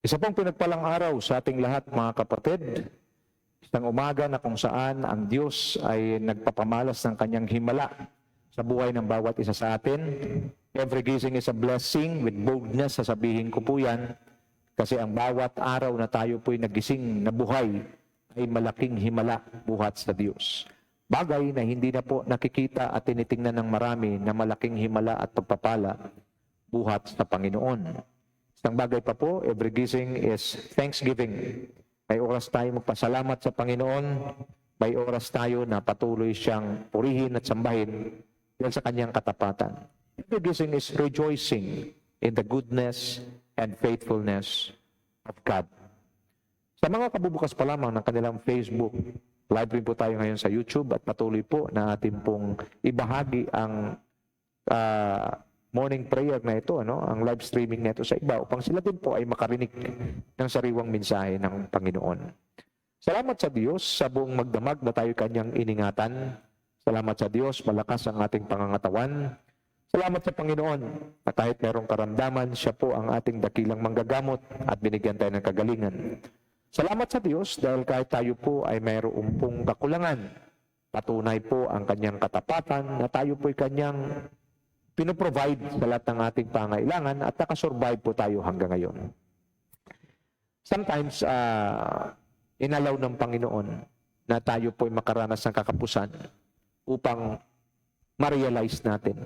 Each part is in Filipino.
Isa pong pinagpalang araw sa ating lahat, mga kapatid. Isang umaga na kung saan ang Diyos ay nagpapamalas ng kanyang himala sa buhay ng bawat isa sa atin. Every gising is a blessing. With boldness, sasabihin ko po yan. Kasi ang bawat araw na tayo po'y nagising na buhay ay malaking himala buhat sa Diyos. Bagay na hindi na po nakikita at tinitingnan ng marami na malaking himala at pagpapala buhat sa Panginoon. Isang bagay pa po, every gising is thanksgiving. May oras tayo magpasalamat sa Panginoon. May oras tayo na patuloy siyang purihin at sambahin dahil sa kanyang katapatan. Every gising is rejoicing in the goodness and faithfulness of God. Sa mga kabubukas pa lamang ng kanilang Facebook, live rin po tayo ngayon sa YouTube at patuloy po na atin pong ibahagi ang morning prayer na ito, ang live streaming na ito sa iba upang sila din po ay makarinig ng sariwang mensahe ng Panginoon. Salamat sa Diyos sa buong magdamag na tayo kanyang iningatan. Salamat sa Diyos, malakas ang ating pangangatawan. Salamat sa Panginoon na kahit merong karamdaman, siya po ang ating dakilang manggagamot at binigyan tayo ng kagalingan. Salamat sa Diyos dahil kahit tayo po ay mayroong pong kakulangan, patunay po ang kanyang katapatan na tayo po ay kanyang pinoprovide sa lahat ng ating pangailangan at nakasurvive po tayo hanggang ngayon. Sometimes, inalaw ng Panginoon na tayo po ay makaranas ng kakapusan upang ma-realize natin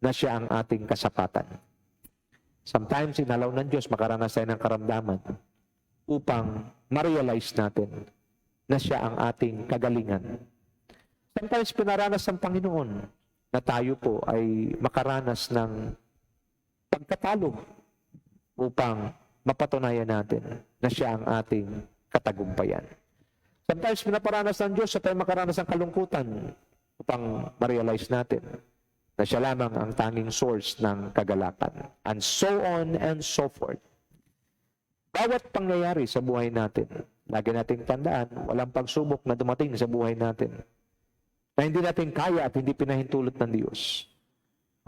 na siya ang ating kasapatan. Sometimes, inalaw ng Diyos makaranas tayo ng karamdaman upang ma-realize natin na siya ang ating kagalingan. Sometimes, pinaranas ng Panginoon na tayo po ay makaranas ng pagkatalo upang mapatunayan natin na siya ang ating katagumpayan. Sometimes pinaparanas ng Diyos sa tayo makaranas ng kalungkutan upang ma-realize natin na siya lamang ang tanging source ng kagalakan. And so on and so forth. Bawat pangyayari sa buhay natin, lagi nating tandaan, walang pagsubok na dumating sa buhay natin na hindi natin kaya at hindi pinahintulot ng Diyos.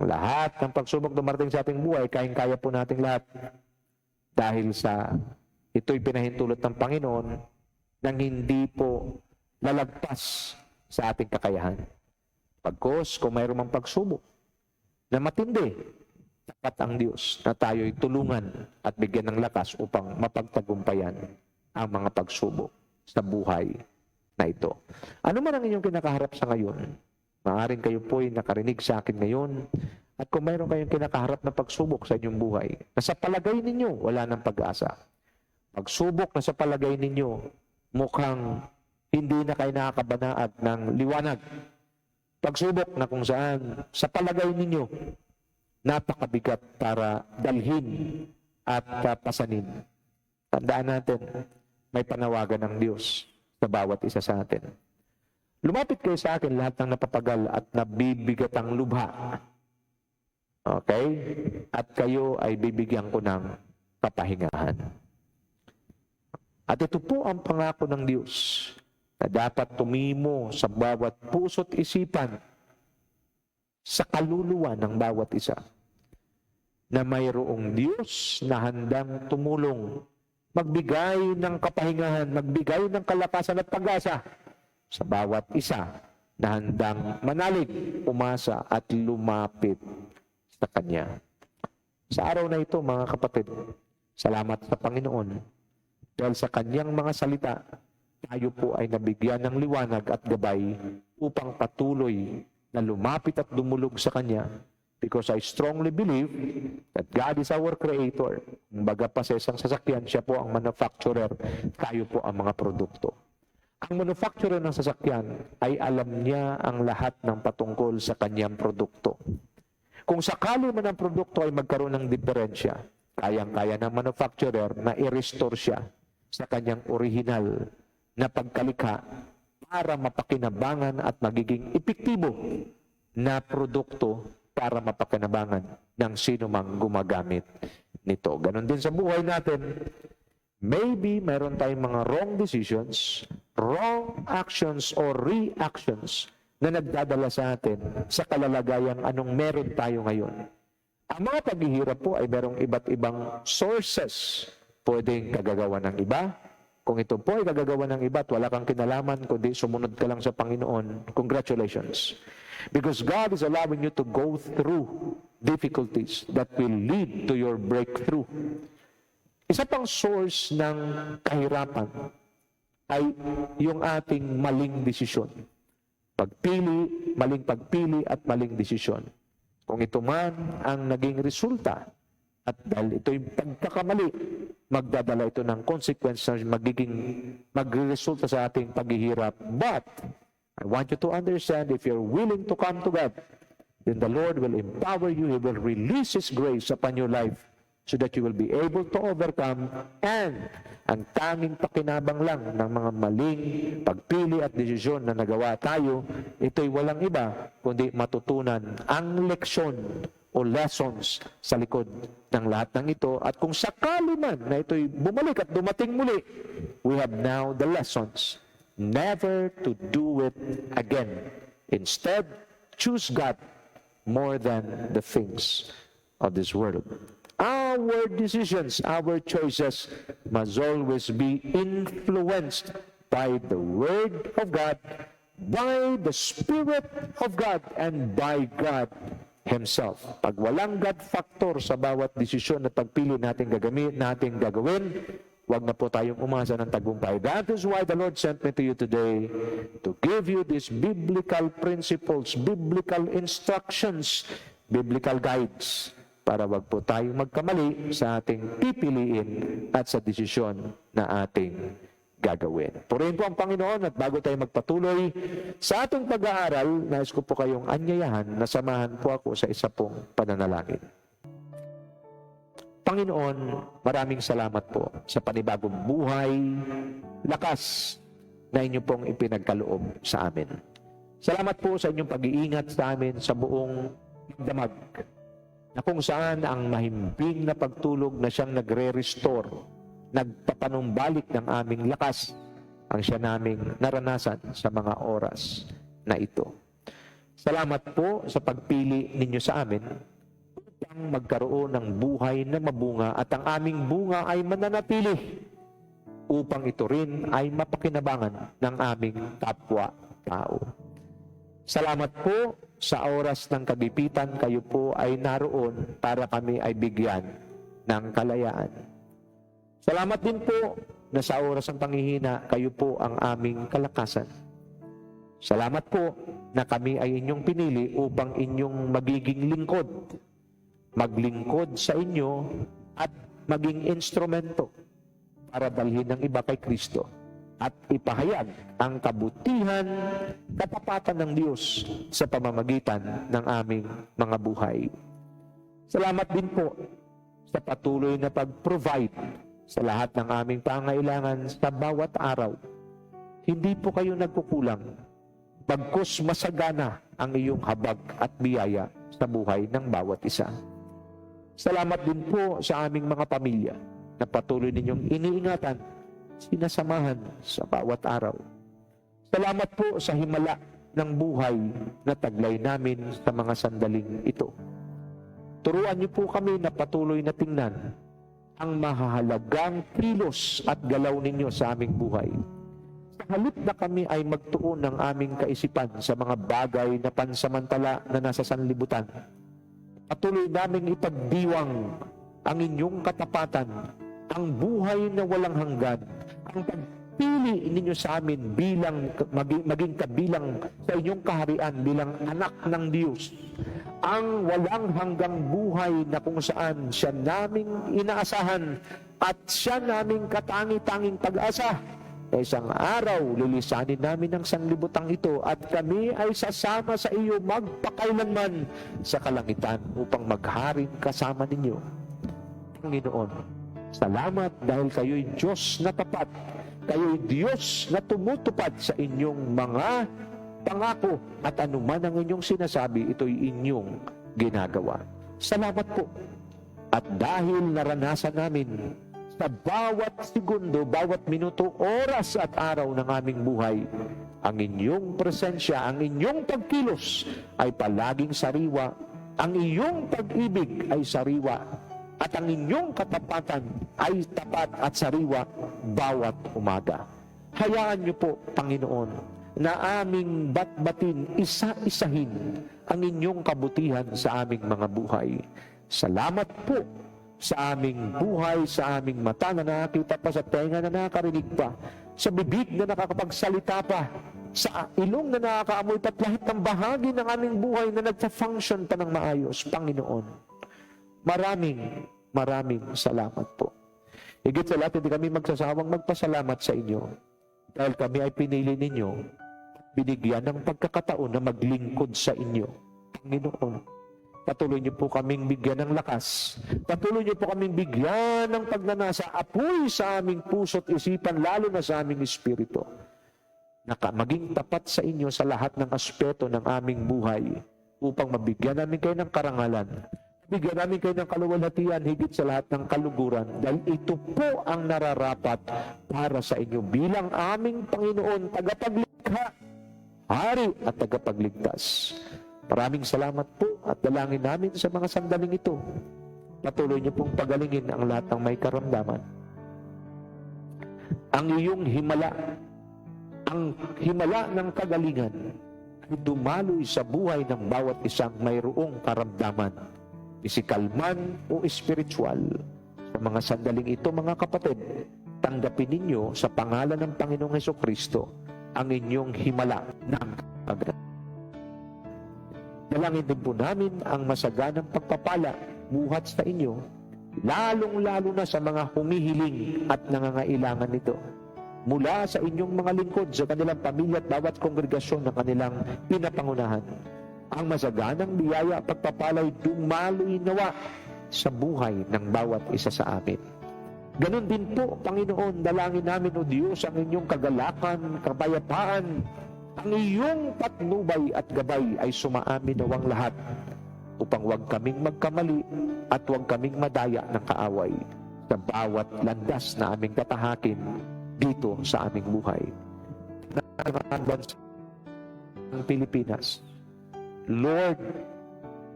Lahat ng pagsubok dumarating sa ating buhay, kayang-kaya po nating lahat. Dahil sa ito'y pinahintulot ng Panginoon nang hindi po lalagpas sa ating kakayahan. Pagkos, kung mayroon mang pagsubok na matindi, tapat ang Diyos na tayo'y tulungan at bigyan ng lakas upang mapagtagumpayan ang mga pagsubok sa buhay na ito. Ano man ang inyong kinakaharap sa ngayon, maaaring kayo po'y nakarinig sa akin ngayon, at kung mayroon kayong kinakaharap na pagsubok sa inyong buhay, na sa palagay ninyo, wala ng pag-asa. Pagsubok na sa palagay ninyo, mukhang hindi na kayo nakakabanaag ng liwanag. Pagsubok na kung saan, sa palagay ninyo, napakabigat para dalhin at pasanin. Tandaan natin, may panawagan ng Diyos sa bawat isa sa atin. Lumapit kayo sa akin lahat ng napapagal at nabibigat ang lubha. Okay? At kayo ay bibigyan ko ng kapahingahan. At ito po ang pangako ng Diyos na dapat tumimo sa bawat puso't isipan, sa kaluluwa ng bawat isa, na mayroong Diyos na handang tumulong, magbigay ng kapahingahan, magbigay ng kalakasan at pag-asa sa bawat isa na handang manalig, umasa at lumapit sa Kanya. Sa araw na ito, mga kapatid, salamat sa Panginoon dahil sa Kanyang mga salita, tayo po ay nabigyan ng liwanag at gabay upang patuloy na lumapit at dumulog sa Kanya. Because I strongly believe that God is our creator. Baga pa sa isang sasakyan, siya po ang manufacturer, tayo po ang mga produkto. Ang manufacturer ng sasakyan ay alam niya ang lahat ng patungkol sa kanyang produkto. Kung sakali man ang produkto ay magkaroon ng diferensya, kayang-kaya ng manufacturer na i-restore siya sa kanyang original na pagkalikha para mapakinabangan at magiging epektibo na produkto para mapakinabangan ng sino mang gumagamit nito. Ganon din sa buhay natin. Maybe mayroon tayong mga wrong decisions, wrong actions or reactions na nagdadala sa atin sa kalalagayang anong meron tayo ngayon. Ang mga paghihirap po ay merong iba't ibang sources pwedeng kagagawa ng iba. Kung ito po ay kagagawa ng iba at wala kang kinalaman, kundi sumunod ka lang sa Panginoon, congratulations. Because God is allowing you to go through difficulties that will lead to your breakthrough. Isa pang source ng kahirapan ay yung ating maling desisyon. Maling pagpili at maling desisyon. Kung ito man ang naging resulta, at dahil ito'y pagkakamali, magdadala ito ng consequence na magresulta sa ating paghihirap. But, I want you to understand, if you're willing to come to God, then the Lord will empower you. He will release His grace upon your life so that you will be able to overcome. And ang tanging pakinabang lang ng mga maling pagpili at desisyon na nagawa tayo, ito'y walang iba kundi matutunan ang leksyon o lessons sa likod ng lahat ng ito. At kung sakali man na ito'y bumalik at dumating muli, we have now the lessons never to do it again. Instead, choose God more than the things of this world. Our decisions, our choices must always be influenced by the Word of God, by the Spirit of God, and by God Himself. Pag walang God factor sa bawat desisyon at pagpili natin gagawin, wag na po tayong umasa ng tagumpay. That is why the Lord sent me to you today to give you these biblical principles, biblical instructions, biblical guides, para wag po tayong magkamali sa ating pipiliin at sa desisyon na ating gagawin. Purihin po ang Panginoon, at bago tayo magpatuloy sa ating pag-aaral, nais ko po kayong anyayahan na samahan po ako sa isa pong pananalangin. Panginoon, maraming salamat po sa panibagong buhay, lakas na inyo pong ipinagkaloob sa amin. Salamat po sa inyong pag-iingat sa amin sa buong damag, na kung saan ang mahimbing na pagtulog na siyang nagre-restore, nagpapanumbalik ng aming lakas ang siya naming naranasan sa mga oras na ito. Salamat po sa pagpili ninyo sa amin upang magkaroon ng buhay na mabunga at ang aming bunga ay mananatili upang ito rin ay mapakinabangan ng aming kapwa-tao. Salamat po sa oras ng kagipitan, kayo po ay naroon para kami ay bigyan ng kalayaan. Salamat din po na sa oras ng panghihina, kayo po ang aming kalakasan. Salamat po na kami ay inyong pinili upang inyong magiging lingkod. Maglingkod sa inyo at maging instrumento para dalhin ng iba kay Kristo at ipahayag ang kabutihan, katapatan ng Diyos sa pamamagitan ng aming mga buhay. Salamat din po sa patuloy na pag-provide sa lahat ng aming pangailangan sa bawat araw. Hindi po kayo nagkukulang, bagkus masagana ang iyong habag at biyaya sa buhay ng bawat isa. Salamat din po sa aming mga pamilya na patuloy ninyong iniingatan, sinasamahan sa bawat araw. Salamat po sa himala ng buhay na taglay namin sa mga sandaling ito. Turuan niyo po kami na patuloy na tingnan ang mahahalagang kilos at galaw ninyo sa aming buhay. Sa halip na kami ay magtuon ng aming kaisipan sa mga bagay na pansamantala na nasa sanlibutan, patuloy naming ipagdiwang ang inyong katapatan, ang buhay na walang hanggan, ang pagpili ninyo sa amin bilang maging kabilang sa inyong kaharian bilang anak ng Diyos, ang walang hanggang buhay na kung saan siya naming inaasahan at siya naming katangi-tanging pag-asa. Isang araw, lilisanin namin ang sanlibutang ito at kami ay sasama sa iyo magpakailanman sa kalangitan upang magharing kasama ninyo. Panginoon, salamat dahil kayo'y Diyos na tapat. Kayo'y Diyos na tumutupad sa inyong mga pangako at anuman ang inyong sinasabi, ito'y inyong ginagawa. Salamat po. At dahil naranasan namin sa bawat segundo, bawat minuto, oras at araw ng aming buhay, ang inyong presensya, ang inyong pagkilos ay palaging sariwa, ang iyong pag-ibig ay sariwa, at ang inyong katapatan ay tapat at sariwa bawat umaga. Hayaan niyo po, Panginoon, na aming batbatin, isa-isahin ang inyong kabutihan sa aming mga buhay. Salamat po sa aming buhay, sa aming mata na nakakita pa, sa tenga na nakakarinig pa, sa bibig na nakakapagsalita pa, sa ilong na nakakaamoy pa, at lahat ng bahagi ng aming buhay na nagsa-function pa ng maayos. Panginoon, maraming salamat po. Higit sa lahat, hindi kami magsasawang magpasalamat sa inyo dahil kami ay pinili ninyo, binigyan ng pagkakataon na maglingkod sa inyo. Panginoon, patuloy niyo po kaming bigyan ng lakas. Patuloy niyo po kaming bigyan ng pagnanasa, apoy sa aming puso't isipan, lalo na sa aming espiritu. Maging tapat sa inyo sa lahat ng aspeto ng aming buhay upang mabigyan namin kayo ng karangalan. Bigyan namin kayo ng kaluwalhatian higit sa lahat ng kaluguran dahil ito po ang nararapat para sa inyo bilang aming Panginoon, tagapaglikha, Hari at tagapagligtas. Maraming salamat po at dalangin namin sa mga sandaling ito. Patuloy niyo pong pagalingin ang lahat ng may karamdaman. Ang iyong himala, ang himala ng kagalingan ay dumaloy sa buhay ng bawat isang mayroong karamdaman, pisikal man o espiritual. Sa mga sandaling ito, mga kapatid, tanggapin ninyo sa pangalan ng Panginoong Hesukristo ang inyong himala ng kagalingan. Dalangin din po namin ang masaganang pagpapala buhat sa inyo, lalong-lalo na sa mga humihiling at nangangailangan nito. Mula sa inyong mga lingkod, sa kanilang pamilya at bawat kongregasyon na kanilang pinapangunahan. Ang masaganang biyaya at pagpapala'y dumaloy nawa sa buhay ng bawat isa sa amin. Ganon din po, Panginoon, dalangin namin, O Diyos, ang inyong kagalakan, kapayapaan, ang iyong patnubay at gabay ay sumaamin nawang lahat upang huwag kaming magkamali at huwag kaming madaya ng kaaway sa bawat landas na aming tatahakin dito sa aming buhay. Ng bansa ng Pilipinas, Lord,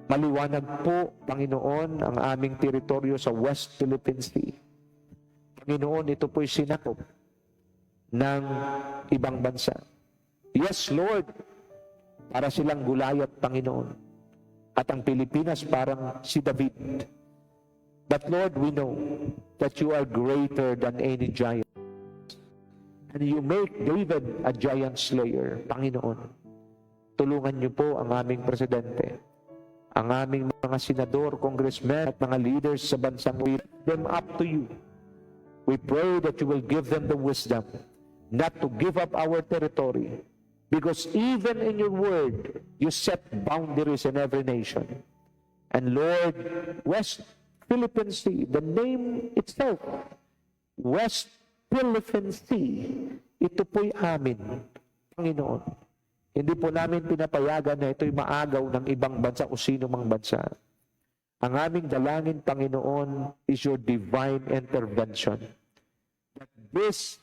maliwanag po, Panginoon, ang aming teritoryo sa West Philippine Sea. Panginoon, ito po'y sinakop ng ibang bansa. Yes, Lord, para silang Gulayat, Panginoon. At ang Pilipinas parang si David. But Lord, we know that you are greater than any giant. And you make David a giant slayer, Panginoon. Tulungan niyo po ang aming presidente, ang aming mga senador, congressmen, at mga leaders sa bansang we lift them up to you. We pray that you will give them the wisdom not to give up our territory, because even in your word, you set boundaries in every nation. And Lord, West Philippine Sea, the name itself, West Philippine Sea, ito po'y amin, Panginoon. Hindi po namin pinapayagan na ito'y maagaw ng ibang bansa o sino mang bansa. Ang aming dalangin, Panginoon, is your divine intervention. That this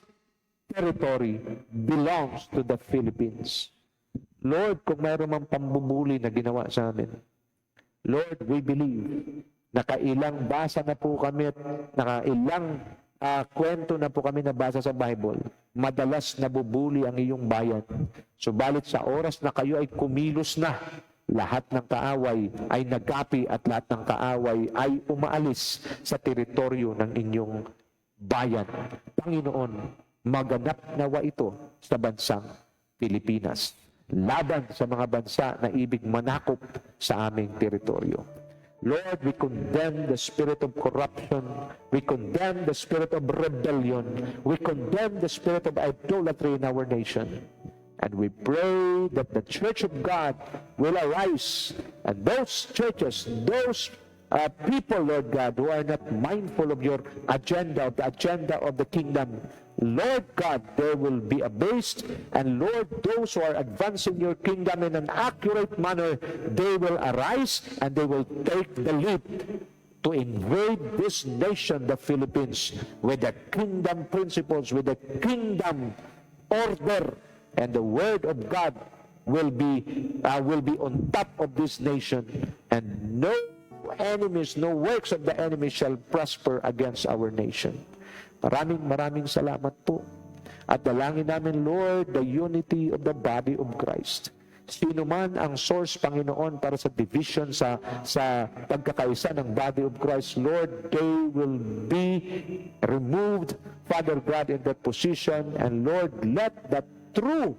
territory belongs to the Philippines. Lord, kung mayroon mang pambubuli na ginawa sa amin, Lord, we believe, nakailang basa na po kami at nakailang kwento na po kami nabasa sa Bible. Madalas nabubuli ang iyong bayan. Subalit sa oras na kayo ay kumilos na, lahat ng kaaway ay nagapi at lahat ng kaaway ay umaalis sa teritoryo ng inyong bayan. Panginoon, maganap nawa ito sa bansang Pilipinas, laban sa mga bansa na ibig manakop sa aming teritoryo. Lord, we condemn the spirit of corruption. We condemn the spirit of rebellion. We condemn the spirit of idolatry in our nation. And we pray that the Church of God will arise. And those churches, those people, Lord God, who are not mindful of your agenda, of the agenda of the kingdom, Lord God, they will be abased, and Lord, those who are advancing your kingdom in an accurate manner, they will arise and they will take the lead to invade this nation, the Philippines, with the kingdom principles, with the kingdom order, and the word of God will be on top of this nation, and no enemies, no works of the enemy shall prosper against our nation. Maraming salamat po. At dalangin namin, Lord, the unity of the body of Christ. Sino man ang source, Panginoon, para sa division, sa pagkakaisa ng body of Christ, Lord, they will be removed, Father God, in that position. And Lord, let that true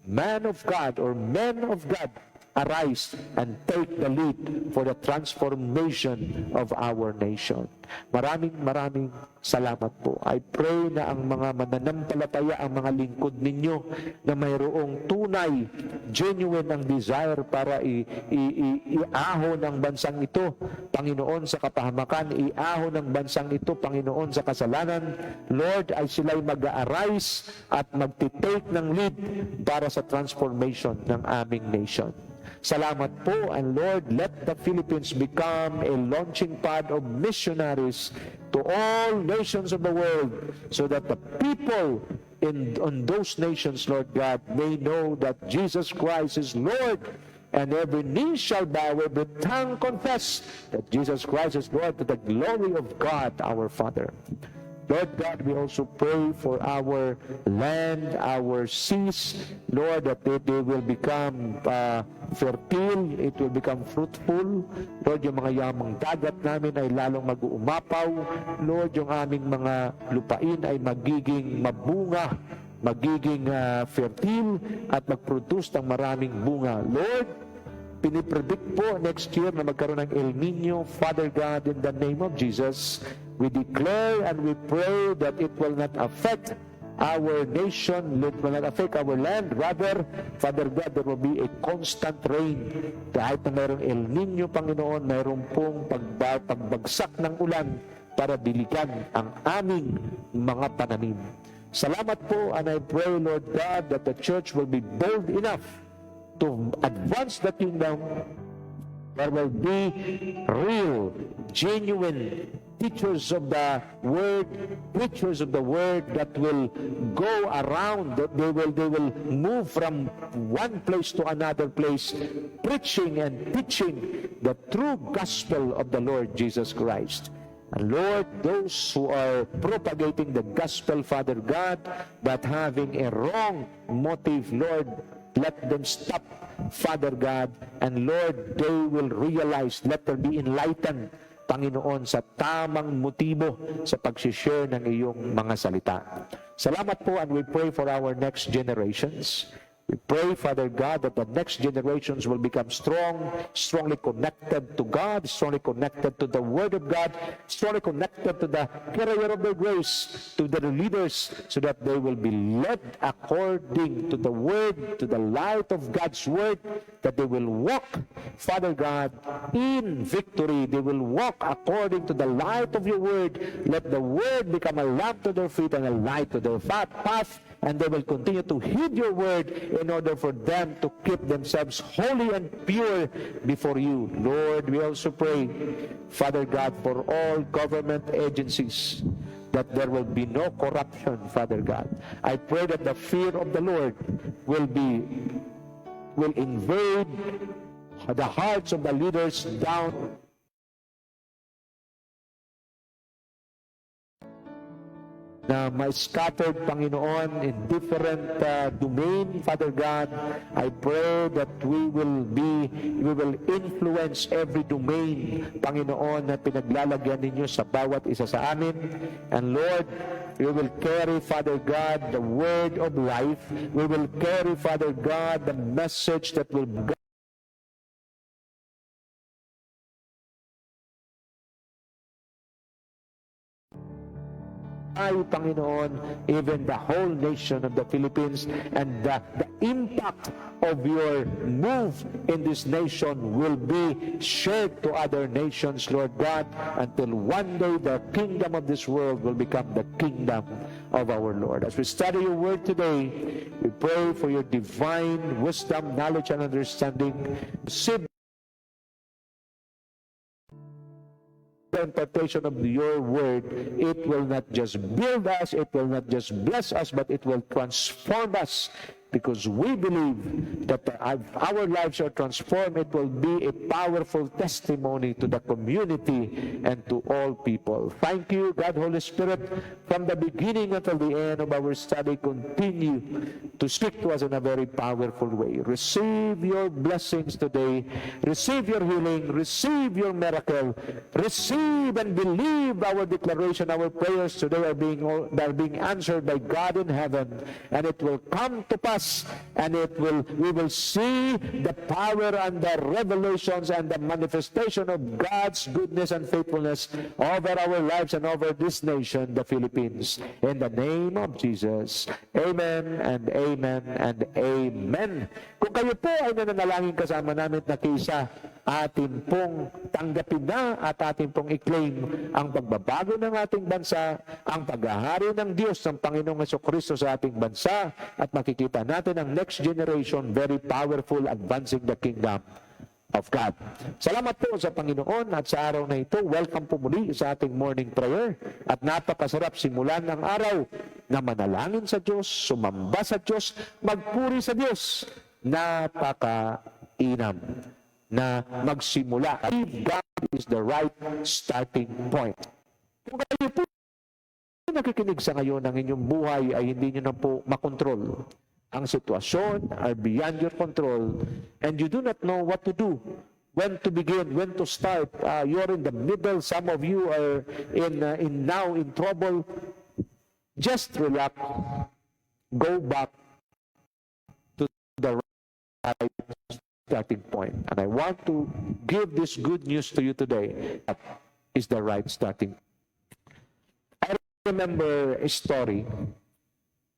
man of God or men of God arise and take the lead for the transformation of our nation. Maraming salamat po. I pray na ang mga mananampalataya, ang mga lingkod ninyo na mayroong tunay, genuine ang desire para iahon ang bansang ito, Panginoon, sa kapahamakan, iahon ang bansang ito, Panginoon, sa kasalanan. Lord, ay sila'y mag-a-arise at magtitake ng lead para sa transformation ng aming nation. Salamat po, and Lord, let the Philippines become a launching pad of missionaries to all nations of the world, so that the people on those nations, Lord God, may know that Jesus Christ is Lord, and every knee shall bow, every tongue confess that Jesus Christ is Lord, to the glory of God our Father. Lord God, we also pray for our land, our seas, Lord, that they will become fertile, it will become fruitful. Lord, yung mga yamang dagat namin ay lalong mag-uumapaw. Lord, yung aming mga lupain ay magiging mabunga, magiging fertile, at mag-produce ng maraming bunga. Lord, pinipredict po next year na magkaroon ng El Nino. Father God, in the name of Jesus, we declare and we pray that it will not affect our nation, it will not affect our land. Rather, Father God, there will be a constant rain. Kahit na mayroong El Nino, Panginoon, mayroong pong pagbagsak ng ulan para diligan ang aming mga pananim. Salamat po, and I pray, Lord God, that the church will be bold enough to advance the kingdom. There will be real, genuine teachers of the word, preachers of the word that will go around, that they will move from one place to another place, preaching and teaching the true gospel of the Lord Jesus Christ. And Lord, those who are propagating the gospel, Father God, but having a wrong motive, Lord, let them stop, Father God, and Lord, they will realize, let them be enlightened, Panginoon, sa tamang motibo sa pag-share ng iyong mga salita. Salamat po, and we pray for our next generations. We pray, Father God, that the next generations will become strongly connected to God, strongly connected to the Word of God, strongly connected to the carrier of their grace, to their leaders, so that they will be led according to the Word, to the light of God's Word, that they will walk, Father God, in victory. They will walk according to the light of your Word. Let the Word become a lamp to their feet and a light to their path, and they will continue to heed your Word in order for them to keep themselves holy and pure before you. Lord, we also pray, Father God, for all government agencies, that there will be no corruption, Father God. I pray that the fear of the Lord will invade the hearts of the leaders down na ma-scattered, Panginoon, in different domain, Father God. I pray that we will influence every domain, Panginoon, na pinaglalagyan ninyo sa bawat isa sa amin. And Lord, we will carry, Father God, the word of life. We will carry, Father God, the message that will Panginoon, even the whole nation of the Philippines, and the impact of your move in this nation will be shared to other nations, Lord God, until one day the kingdom of this world will become the kingdom of our Lord. As we study your word today, we pray for your divine wisdom, knowledge, and understanding. The interpretation of your word, it will not just build us, it will not just bless us, but it will transform us because we believe that our lives are transformed. It will be a powerful testimony to the community and to all people. Thank you, God, Holy Spirit, from the beginning until the end of our study. Continue to speak to us in a very powerful way. Receive your blessings today. Receive your healing. Receive your miracle. Receive and believe our declaration. Our prayers today are being answered by God in heaven, and it will come to pass, and we will see the power and the revelations and the manifestation of God's goodness and faithfulness over our lives and over this nation, the Philippines. In the name of Jesus, amen and amen and amen. Kung kayo po ay nananalangin kasama namin na kisa, atin pong tanggapin na at atin pong i-claim ang pagbabago ng ating bansa, ang paghahari ng Diyos ng Panginoong Jesucristo sa ating bansa, at makikita natin ang next generation very powerful, advancing the kingdom of God. Salamat po sa Panginoon, at sa araw na ito, welcome po muli sa ating morning prayer, at napakasarap simulan ng araw na manalangin sa Diyos, sumamba sa Diyos, magpuri sa Diyos. Napakainam na magsimula. God is the right starting point. Kung kayo po nakikinig sa ngayon, ang inyong buhay ay hindi nyo na po makontrol. Ang sitwasyon are beyond your control, and you do not know what to do, when to begin, when to start. You're in the middle. Some of you are now in trouble. Just relax. Go back to the right starting point. And I want to give this good news to you today. That is the right starting. I remember a story.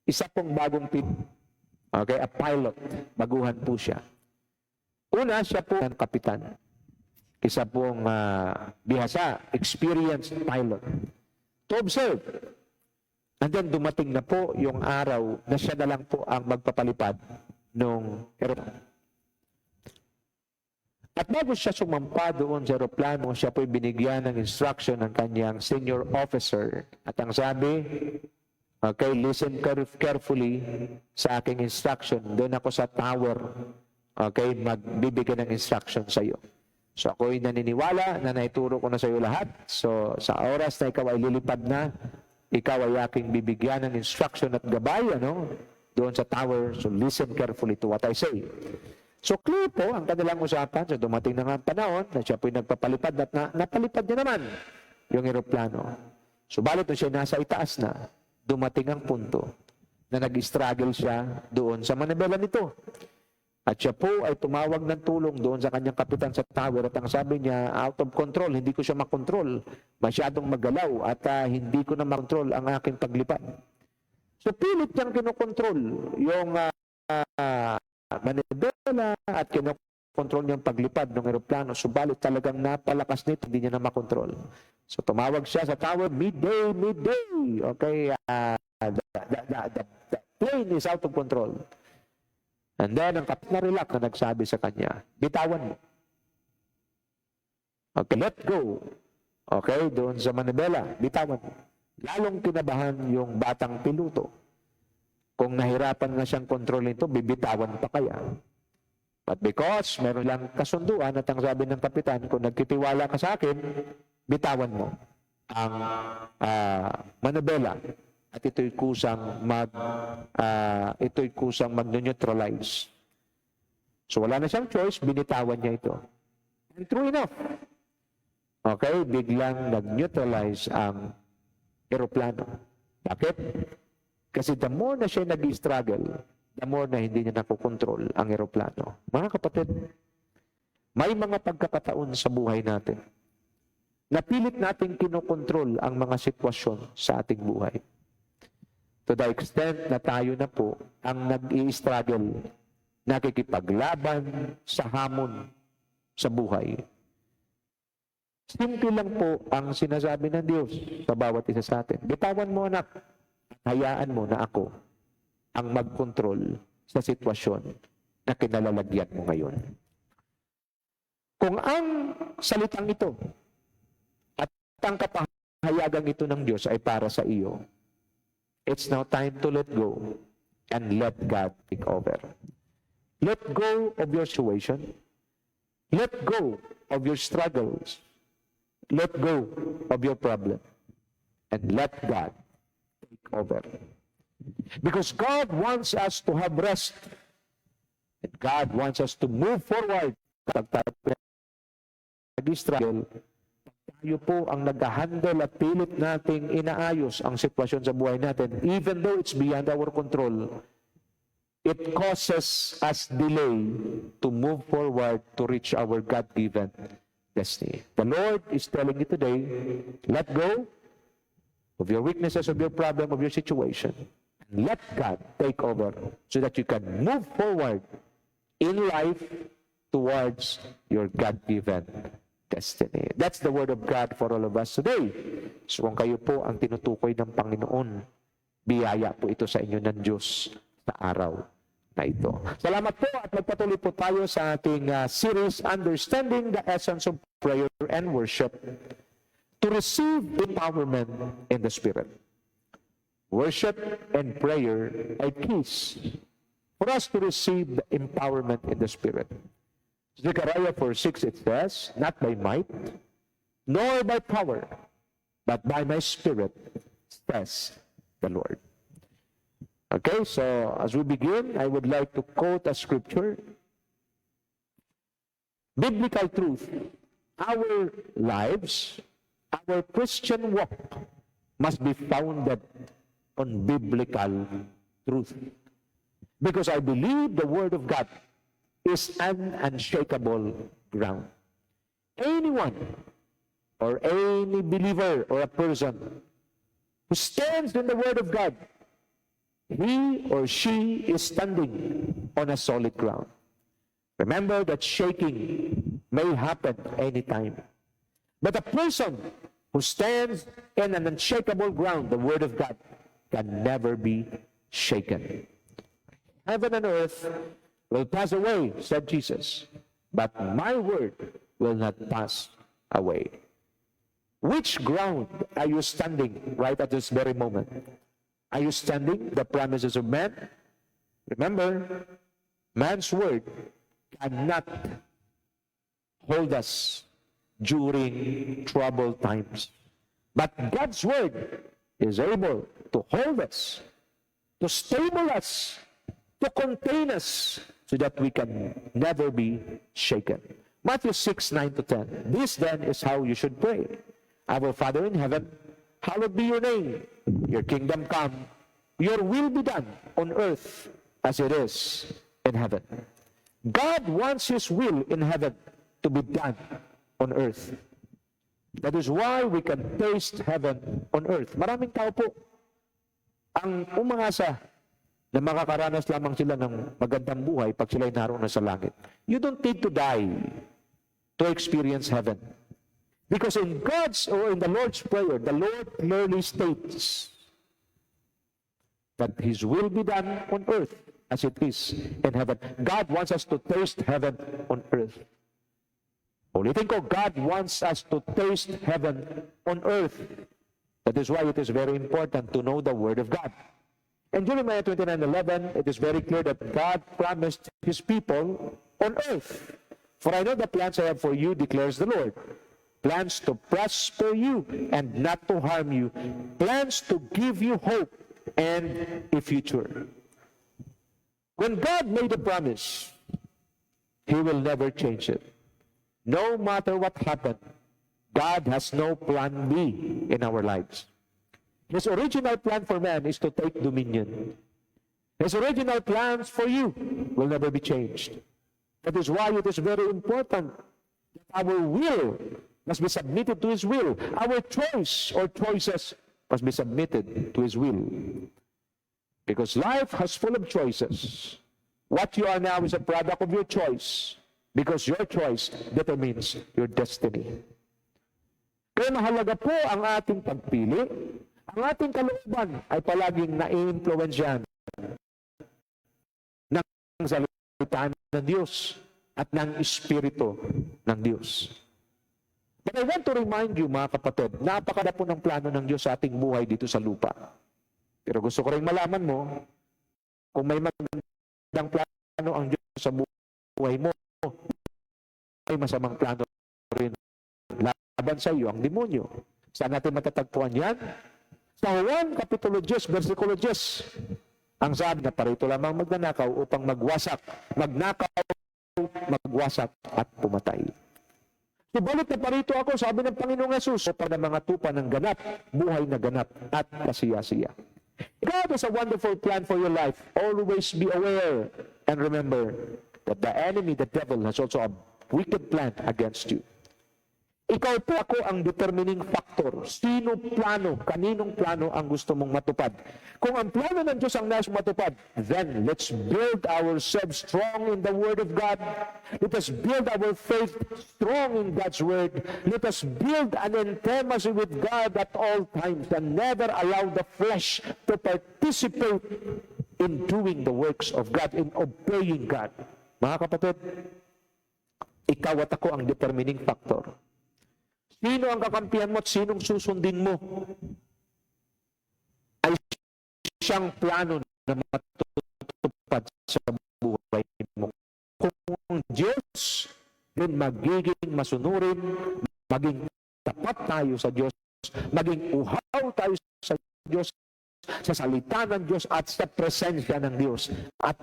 Isa pong bagong a pilot. Baguhan po siya. Una, siya po ang kapitan. Isa pong bihasa, experienced pilot. To observe. And then dumating na po yung araw na siya na lang po ang magpapalipad ng aeroplano. At bago siya sumampa doon sa aeroplano, siya po'y binigyan ng instruction ng kanyang senior officer. At ang sabi, okay, listen carefully sa aking instruction. Doon ako sa tower, okay, magbibigay ng instruction sa iyo. So ako'y naniniwala na naituro ko na sa iyo lahat. So sa oras na ikaw ay lilipad na, ikaw ay aking bibigyan ng instruction at gabay, doon sa tower. So listen carefully to what I say. So clear po ang kanilang usapan. So dumating na nga ang panahon na siya po'y nagpapalipad at napalipad niya naman yung eroplano. Subalit na siya nasa itaas na, dumating ang punto na nag-struggle siya doon sa manibela nito. At siya po ay tumawag ng tulong doon sa kanyang kapitan sa tower, at ang sabi niya, out of control, hindi ko siya makontrol. Masyadong magalaw at hindi ko na makontrol ang aking paglipad. So pilit niyang kinokontrol yung manibela at kinokontrol niyang paglipad ng eroplano. Subalit talagang napalakas nito, hindi niya na makontrol. So tumawag siya sa tower, midday. Okay, the plane is out of control. And then ang kapitan na relax na nagsabi sa kanya, bitawan mo. Okay, let go. Okay, doon sa manibela, bitawan mo. Lalong kinabahan yung batang piloto. Kung nahirapan na siyang kontrolin ito, bibitawan pa kaya? But because meron lang kasunduan, at ang sabi ng kapitan, kung nagkitiwala ka sa akin, bitawan mo ang manibela. At ito'y kusang mag-neutralize. So wala na siyang choice, binitawan niya ito. And true enough, okay, biglang nag-neutralize ang eroplano. Bakit? Kasi the more na siya nag-struggle, the more na hindi niya nakokontrol ang eroplano. Mga kapatid, may mga pagkakataon sa buhay natin na pilit natin kinokontrol ang mga sitwasyon sa ating buhay. To the extent na tayo na po ang nag-i-struggle, nakikipaglaban sa hamon sa buhay. Simple lang po ang sinasabi ng Diyos sa bawat isa sa atin. Bitawan mo, anak, hayaan mo na ako ang mag-control sa sitwasyon na kinalalagyan mo ngayon. Kung ang salitang ito at ang kapahayagang ito ng Diyos ay para sa iyo, it's now time to let go and let God take over. Let go of your situation. Let go of your struggles. Let go of your problem. And let God take over. Because God wants us to have rest. And God wants us to move forward. Pag tayo nag-struggle, tayo po ang nag-handle at pilit nating inaayos ang sitwasyon sa buhay natin, even though it's beyond our control, it causes us delay to move forward to reach our God-given destiny. The Lord is telling you today, let go of your weaknesses, of your problem, of your situation. Let God take over so that you can move forward in life towards your God-given destiny. That's the word of God for all of us today. So kung kayo po ang tinutukoy ng Panginoon, biyaya po ito sa inyo ng Diyos sa araw na ito. Salamat po at magpatuloy po tayo sa ating series, Understanding the Essence of Prayer and Worship, to receive empowerment in the Spirit. Worship and prayer are keys for us to receive the empowerment in the Spirit. Zechariah 4:6 it says, not by might, nor by power, but by my Spirit, says the Lord. Okay, so as we begin, I would like to quote a scripture. Biblical truth. Our lives, our Christian walk must be founded on biblical truth. Because I believe the Word of God is an unshakable ground. Anyone or any believer or a person who stands in the Word of God, he or she is standing on a solid ground. Remember that shaking may happen anytime. But a person who stands in an unshakable ground, the Word of God, can never be shaken. Heaven and earth will pass away, said Jesus, but my word will not pass away. Which ground are you standing right at this very moment? Are you standing the promises of man? Remember, man's word cannot hold us during troubled times. But God's word is able to hold us, to stable us, to contain us, so that we can never be shaken. Matthew 6:9-10. This then is how you should pray. Our Father in heaven, hallowed be your name. Your kingdom come. Your will be done on earth as it is in heaven. God wants His will in heaven to be done on earth. That is why we can taste heaven on earth. Maraming tao po ang umangasa na makakaranas lamang sila ng magandang buhay pag sila'y naroon na sa langit. You don't need to die to experience heaven. Because in God's or in the Lord's Prayer, the Lord clearly states that His will be done on earth as it is in heaven. God wants us to taste heaven on earth. Ulitin ko, God wants us to taste heaven on earth. That is why it is very important to know the Word of God. In Jeremiah 29:11, it is very clear that God promised His people on earth. For I know the plans I have for you, declares the Lord. Plans to prosper you and not to harm you. Plans to give you hope and a future. When God made a promise, He will never change it. No matter what happened, God has no plan B in our lives. His original plan for man is to take dominion. His original plans for you will never be changed. That is why it is very important that our will must be submitted to His will. Our choice or choices must be submitted to His will. Because life has full of choices. What you are now is a product of your choice. Because your choice determines your destiny. Kaya mahalaga po ang ating pagpili. Ang ating kalooban ay palaging na-influensyahan ng salita ng Diyos at ng Espiritu ng Diyos. But I want to remind you, mga kapatid, napakaganda po ng plano ng Diyos sa ating buhay dito sa lupa. Pero gusto ko rin malaman mo Kung may magandang plano ang Diyos sa buhay mo, may masamang plano rin laban sa iyo ang demonyo. Saan natin matatagpuan yan? Sa Juan Kapitulo 10, versikulo 10. Ang sabi na parito lamang magnanakaw upang magwasak, magnakaw, magwasak at pumatay. Subalit na parito ako, sabi ng Panginoong Yesus, para ng mga tupa ng ganap, buhay na ganap at kasiya-siya. God has a wonderful plan for your life. Always be aware and remember that the enemy, the devil, has also a wicked plan against you. Ikaw po ako ang determining factor. Sino plano, kaninong plano ang gusto mong matupad? Kung ang plano ng Diyos ang nais matupad, then let's build ourselves strong in the Word of God. Let us build our faith strong in God's Word. Let us build an intimacy with God at all times and never allow the flesh to participate in doing the works of God, in obeying God. Mga kapatid, ikaw at ako ang determining factor. Sino ang kakampihan mo at sinong susundin mo ay siyang plano na matutupad sa buhay mo. Kung Diyos, then magiging masunurin, maging tapat tayo sa Diyos, maging uhaw tayo sa Diyos, sa salita ng Diyos at sa presensya ng Diyos at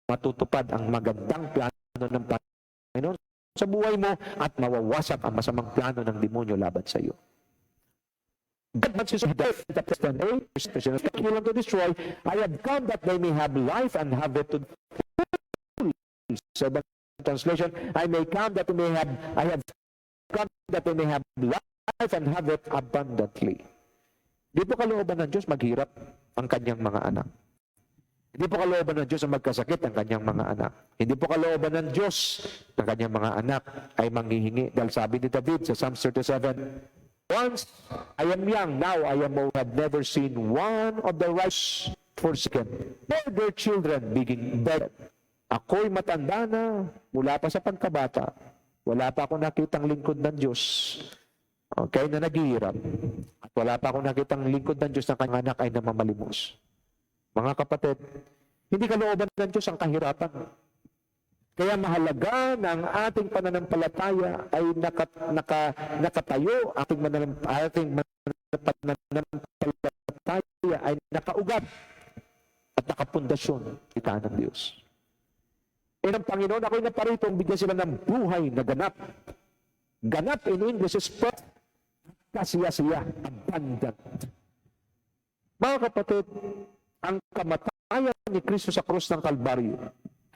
matutupad ang magandang plano ng Panginoon sa buhay mo at mawawasak ang masamang plano ng demonyo laban sa iyo. God wants you to death, the Christian age, kill and to destroy. I have come that they may have life and have it to the full. So the translation, I have come that they may have life and have it abundantly. Di po kalooban ng Diyos maghirap ang kanyang mga anak. Hindi po kalooban ng Diyos ang magkasakit ang kanyang mga anak. Hindi po kalooban ng Diyos ang kanyang mga anak ay manghihingi. Dahil sabi ni David sa Psalm 37, once I am young, now I am old, have never seen one of the righteous forsaken, nor their children being begged. Ako'y matanda na mula pa sa pagkabata. Wala pa ako nakitang lingkod ng Diyos. Okay, na naghihirap. At wala pa ako nakitang lingkod ng Diyos na kanyang anak ay namamalimos. Mga kapatid, hindi kalooban ng Diyos ang kahirapan. Kaya mahalaga na ang ating pananampalataya ay nakatayo, ating pananampalataya ay nakaugat at nakapundasyon itaan ng Diyos. E ng Panginoon, ako'y naparito, bigyan sila ng buhay na ganap. Ganap in English is perfect, kasiya-siya, abundant. Mga kapatid, ang kamatayan ni Kristo sa krus ng Kalbaryo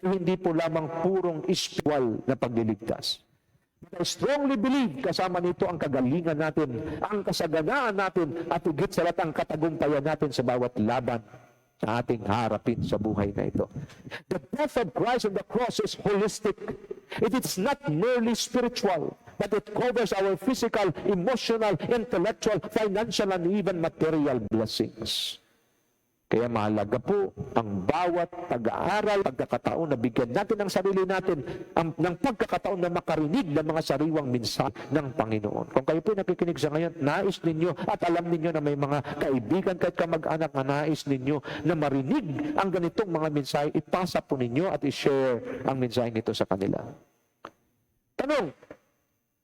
ay hindi po lamang purong espiritual na pagliligtas. I strongly believe kasama nito ang kagalingan natin, ang kasaganaan natin, at higit sa lahat ang katagumpayan natin sa bawat laban na ating harapin sa buhay na ito. The death of Christ on the cross is holistic. It is not merely spiritual, but it covers our physical, emotional, intellectual, financial, and even material blessings. Kaya mahalaga po ang bawat pag-aaral, pagkakataon na bigyan natin ang sarili natin ng pagkakataon na makarinig ng mga sariwang mensahe ng Panginoon. Kung kayo po nakikinig sa ngayon, nais ninyo at alam ninyo na may mga kaibigan kahit kamag-anak na nais ninyo na marinig ang ganitong mga mensahe, ipasa po ninyo at i-share ang mensahe nito sa kanila. Tanong,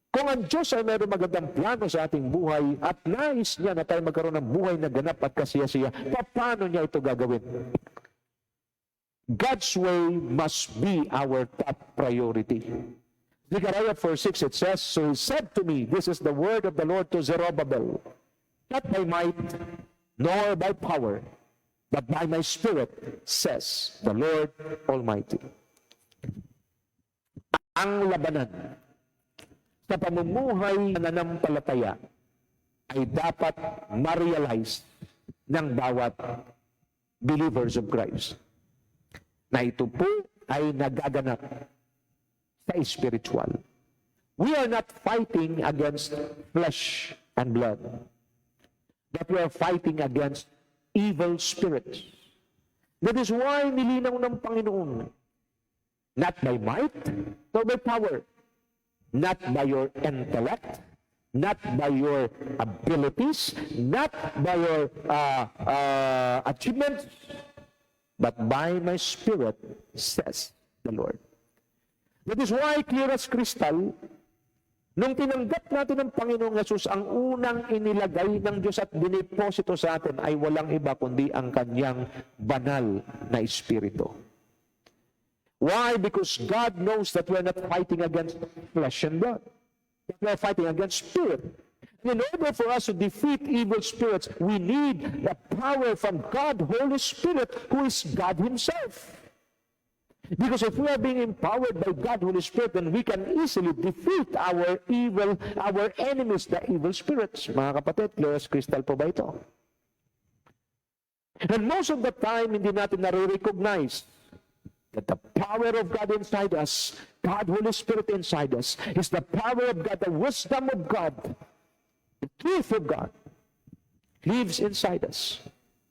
kung ang Diyos ay mayroong magandang plano sa ating buhay at nais niya na tayo magkaroon ng buhay na ganap at kasiya-siya, paano niya ito gagawin? God's way must be our top priority. Zechariah 4:6, it says, so he said to me, this is the word of the Lord to Zerubbabel, not by might, nor by power, but by my spirit, says the Lord Almighty. Ang labanan sa pamumuhay na nananampalataya ay dapat ma-realize ng bawat believers of Christ na ito po ay nagaganap sa spiritual. We are not fighting against flesh and blood, but we are fighting against evil spirits. That is why nilinaw ng Panginoon, not by might, nor by power, not by your intellect, not by your abilities, not by your achievements, but by my Spirit, says the Lord. That is why, clear as crystal, nung tinanggap natin ng Panginoong Yesus, ang unang inilagay ng Diyos at diniposito sa atin ay walang iba kundi ang kanyang banal na Espiritu. Why? Because God knows that we're not fighting against flesh and blood. That we're fighting against spirit. In order for us to defeat evil spirits, we need the power from God, Holy Spirit, who is God Himself. Because if we are being empowered by God, Holy Spirit, then we can easily defeat our enemies, the evil spirits. Mga kapatid, clear as crystal po ba ito? And most of the time, hindi natin nare-recognize that the power of God inside us, God, Holy Spirit inside us, is the power of God, the wisdom of God, the truth of God, lives inside us.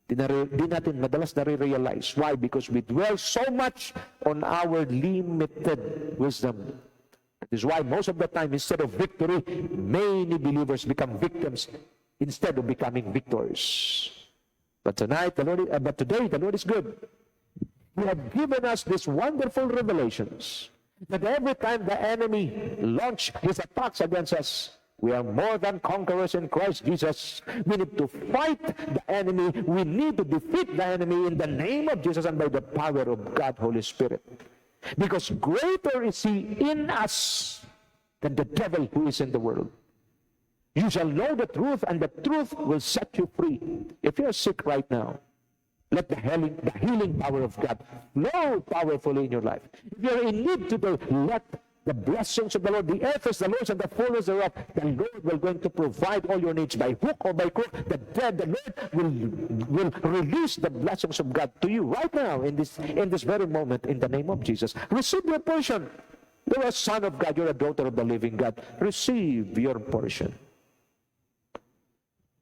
Di natin madalas nare-realize. Why? Because we dwell so much on our limited wisdom. That is why most of the time, instead of victory, many believers become victims instead of becoming victors. But today, the Lord is good. He has given us these wonderful revelations that every time the enemy launches his attacks against us, we are more than conquerors in Christ Jesus. We need to fight the enemy. We need to defeat the enemy in the name of Jesus and by the power of God, Holy Spirit. Because greater is He in us than the devil who is in the world. You shall know the truth, and the truth will set you free. If you're sick right now, let the healing power of God flow powerfully in your life. If you're in need today, let the blessings of the Lord, the earth is the Lord's and the fullness thereof. The Lord will going to provide all your needs by hook or by crook. The Lord will release the blessings of God to you right now in this very moment in the name of Jesus. Receive your portion. You're a son of God. You're a daughter of the living God. Receive your portion.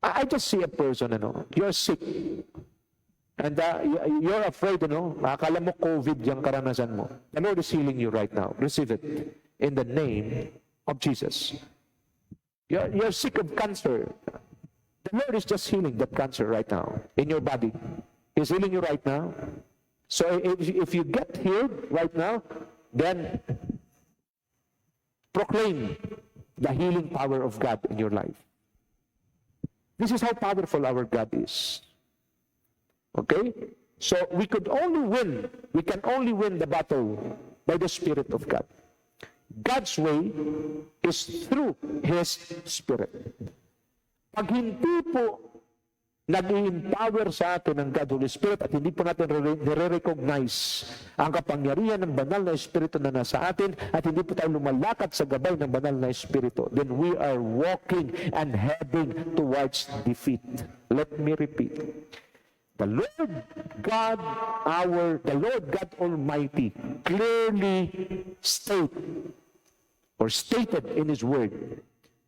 I just see a person, you're sick. And you're afraid, akala mo COVID yung karanasan mo. The Lord is healing you right now. Receive it in the name of Jesus. You're sick of cancer. The Lord is just healing that cancer right now in your body. He's healing you right now. So if you get healed right now, then proclaim the healing power of God in your life. This is how powerful our God is. Okay? So we can only win the battle by the Spirit of God. God's way is through His Spirit. Pag hindi po nag-i-empower sa atin ng God, Holy Spirit, at hindi po natin nire-recognize ang kapangyarihan ng banal na Espiritu na nasa atin, at hindi po tayo lumalakad sa gabay ng banal na Espiritu, then we are walking and heading towards defeat. Let me repeat. The Lord God Almighty clearly stated in His Word,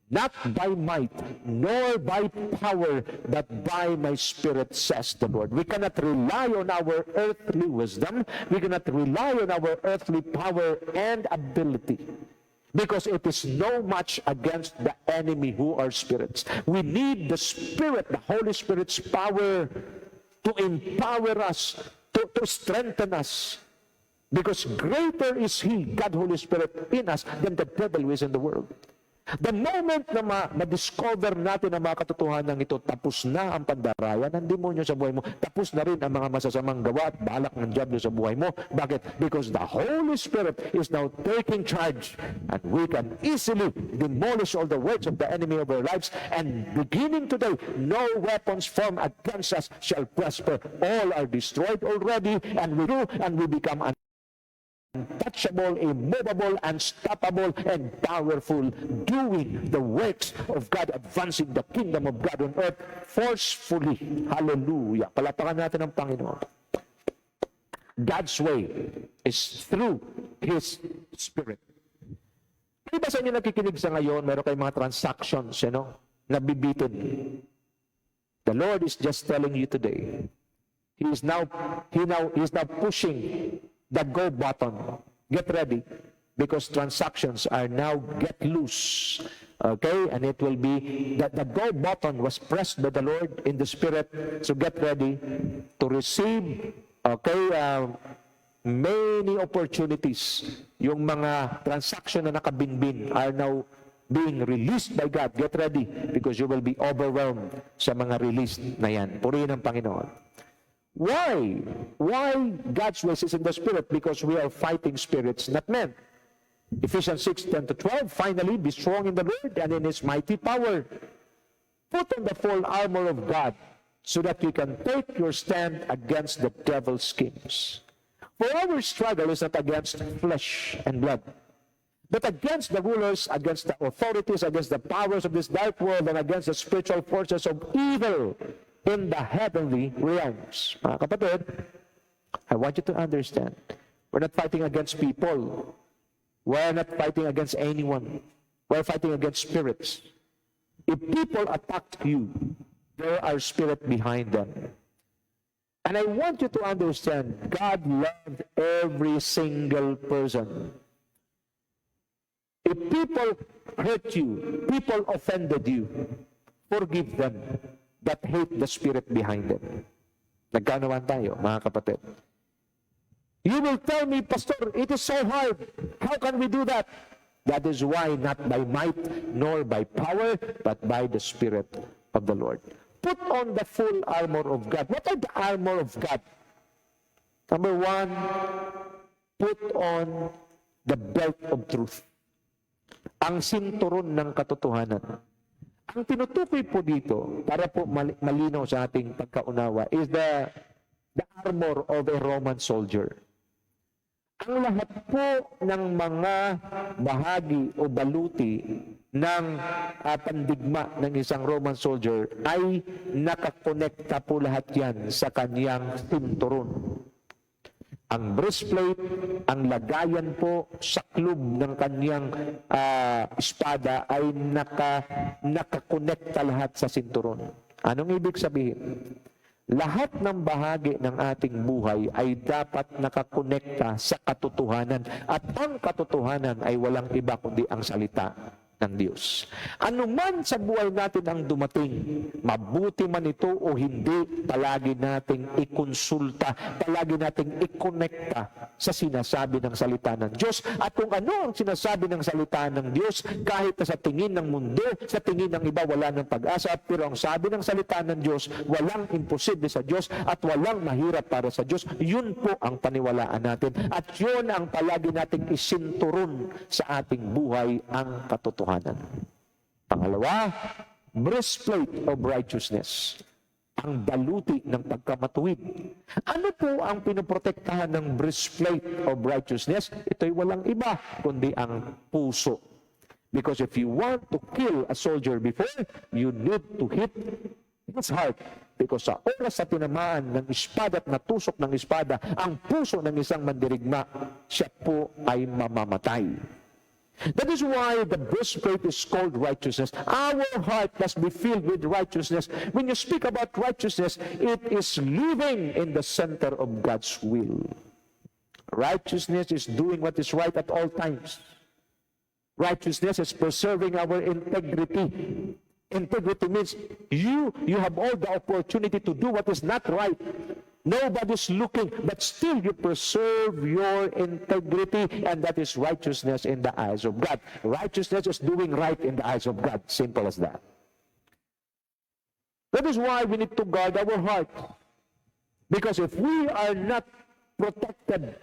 not by might, nor by power, but by my Spirit, says the Lord. We cannot rely on our earthly wisdom. We cannot rely on our earthly power and ability, because it is no match against the enemy who are spirits. We need the Spirit, the Holy Spirit's power to empower us, to strengthen us. Because greater is He, God, Holy Spirit, in us than the devil who is in the world. The moment na ma-discover natin ang mga katotohanan ito, tapos na ang pandarayan ng demonyo sa buhay mo, tapos na rin ang mga masasamang gawa at balak ng diablo sa buhay mo. Bakit? Because the Holy Spirit is now taking charge, and we can easily demolish all the works of the enemy of our lives, and beginning today, no weapons formed against us shall prosper. All are destroyed already, and we become untouchable, immovable, unstoppable, and powerful, doing the works of God, advancing the kingdom of God on earth forcefully. Hallelujah. Palapakan natin ang Panginoon. God's way is through His Spirit. Di ba sa inyo nakikinig sa ngayon, meron kayong mga transactions, nabibitin? The Lord is just telling you today, He is now pushing the go button. Get ready, because transactions are now get loose. Okay? And it will be that the go button was pressed by the Lord in the Spirit. So get ready to receive Okay, many opportunities, yung mga transaction na nakabinbin are now being released by God. Get ready because you will be overwhelmed sa mga released na yan. Purihin ang Panginoon. Why? Why God's ways is in the Spirit? Because we are fighting spirits, not men. Ephesians 6:10-12, finally, be strong in the Lord and in His mighty power. Put on the full armor of God so that you can take your stand against the devil's schemes. For our struggle is not against flesh and blood, but against the rulers, against the authorities, against the powers of this dark world, and against the spiritual forces of evil in the heavenly realms. Mga kapatid, I want you to understand, we're not fighting against people. We're not fighting against anyone. We're fighting against spirits. If people attack you, there are spirits behind them. And I want you to understand, God loved every single person. If people hurt you, people offended you, forgive them, but hate the spirit behind them. Nagkanawan tayo, mga kapatid. You will tell me, Pastor, it is so hard. How can we do that? That is why not by might nor by power, but by the Spirit of the Lord. Put on the full armor of God. What are the armor of God? Number one, put on the belt of truth. Ang sinturon ng katotohanan. Ang tinutukoy po dito, para po malinaw sa ating pagkaunawa, is the armor of a Roman soldier. Ang lahat po ng mga bahagi o baluti ng pandigma ng isang Roman soldier ay nakakonekta po lahat yan sa kanyang sinturon. Ang breastplate, ang lagayan po sa klub ng kanyang espada ay nakakonekta lahat sa sinturon. Anong ibig sabihin? Lahat ng bahagi ng ating buhay ay dapat nakakonekta sa katotohanan. At ang katotohanan ay walang iba kundi ang salita ng Diyos. Ano man sa buhay natin ang dumating, mabuti man ito o hindi, palagi nating ikonsulta, palagi nating ikonekta sa sinasabi ng salita ng Diyos. At kung ano ang sinasabi ng salita ng Diyos, kahit na sa tingin ng mundo, sa tingin ng iba, wala ng pag-asa, pero ang sabi ng salita ng Diyos, walang imposible sa Diyos at walang mahirap para sa Diyos. Yun po ang paniwalaan natin. At yun ang palagi nating isinturon sa ating buhay, ang katotohanan. Pangalawa, breastplate of righteousness. Ang baluti ng pagkamatuwid. Ano po ang pinoprotektahan ng breastplate of righteousness? Ito'y walang iba kundi ang puso. Because if you want to kill a soldier before, you need to hit his heart. Because sa oras sa tinamaan ng espada at natusok ng espada, ang puso ng isang mandirigma, siya po ay mamamatay. That is why the breastplate is called righteousness. Our heart must be filled with righteousness. When you speak about righteousness, it is living in the center of God's will. Righteousness is doing what is right at all times. Righteousness is preserving our integrity. Integrity means you have all the opportunity to do what is not right. Nobody's looking, but still you preserve your integrity, and that is righteousness in the eyes of God. Righteousness is doing right in the eyes of God. Simple as that. That is why we need to guard our heart. Because if we are not protected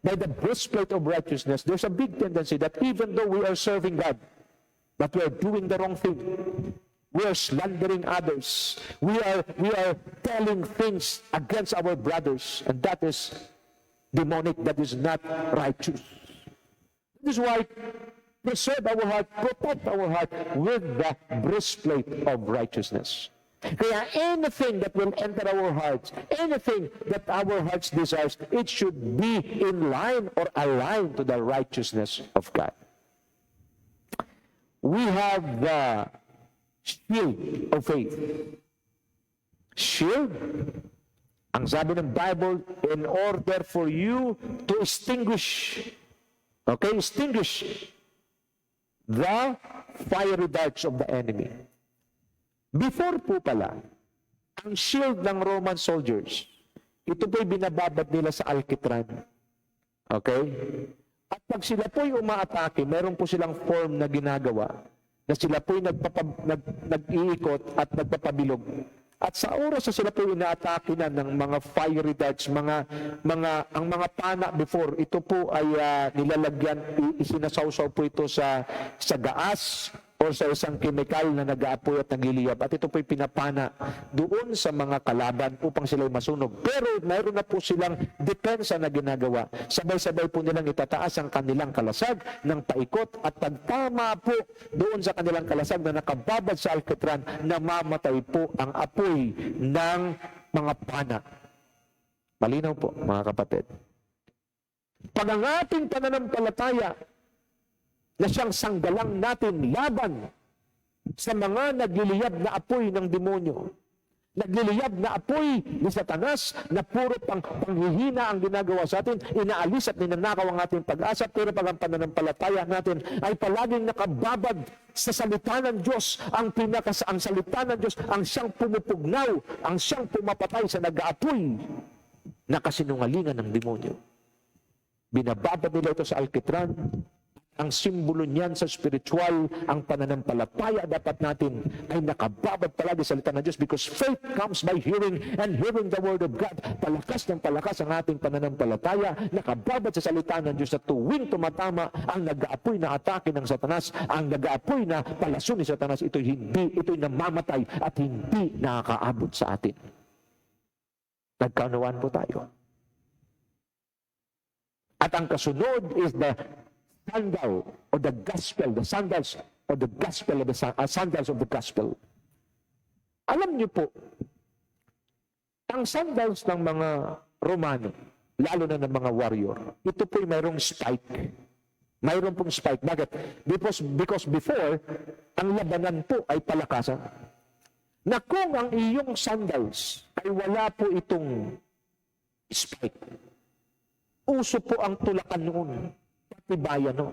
by the breastplate of righteousness, there's a big tendency that even though we are serving God, but we are doing the wrong thing. We are slandering others. We are telling things against our brothers, and that is demonic, that is not righteous. This is why preserve our heart, protect our heart with the breastplate of righteousness. Kaya anything that will enter our hearts, anything that our hearts desires, it should be in line or aligned to the righteousness of God. We have the shield of faith. Shield, ang sabi ng Bible, in order for you to extinguish the fiery darts of the enemy. Before po pala, ang shield ng Roman soldiers, ito po'y binababad nila sa alkitran. Okay? At pag sila po'y umaatake, meron po silang form na ginagawa na sila po'y nag-iikot at nagpapabilog. At sa oras na sila po'y inaatake na ng mga fiery darts, ang mga pana before, ito po ay nilalagyan, isinasawsaw po ito sa gaas o sa isang kemikal na nag-aapoy at nagliliyab. At ito po'y pinapana doon sa mga kalaban upang sila'y masunog. Pero mayroon na po silang depensa na ginagawa. Sabay-sabay po nilang itataas ang kanilang kalasag ng paikot at pagtama po doon sa kanilang kalasag na nakababad sa alkitran, namamatay po ang apoy ng mga pana. Malinaw po, mga kapatid. Pag ang ating pananampalataya na siyang sanggalang natin laban sa mga nagliliyab na apoy ng demonyo, nagliliyab na apoy ni Satanas na puro panghihina ang ginagawa sa atin, inaalis at ninanakaw ang ating pag-asa, pero pag ang pananampalataya natin ay palaging nakababad sa salita ng Diyos, ang salita ng Diyos, ang siyang pumupugnaw, ang siyang pumapatay sa nag-aapoy na kasinungalingan ng demonyo. Binababad nila ito sa alkitran. Ang simbolo niyan sa spiritual, ang pananampalataya dapat natin ay nakababad palagi sa salita ng Diyos, because faith comes by hearing and hearing the word of God. Palakas ng palakas ang ating pananampalataya, nakababad sa salita ng Diyos, na tuwing tumatama ang nag-aapoy na atake ng Satanas, ang nag-aapoy na palaso ni Satanas, ito'y namamatay at hindi nakakaabot sa atin. Nagkaunawaan po tayo. At ang kasunod is the sandal or the gospel, the sandals or the gospel of the sandals of the gospel. Alam niyo po, ang sandals ng mga Romano, lalo na ng mga warrior, ito po'y mayroong spike. Mayroon pong spike. Bakit? Because before, ang labanan po ay palakasan. Na kung ang iyong sandals ay wala po itong spike, uso po ang tulakan noon. Tibayan no.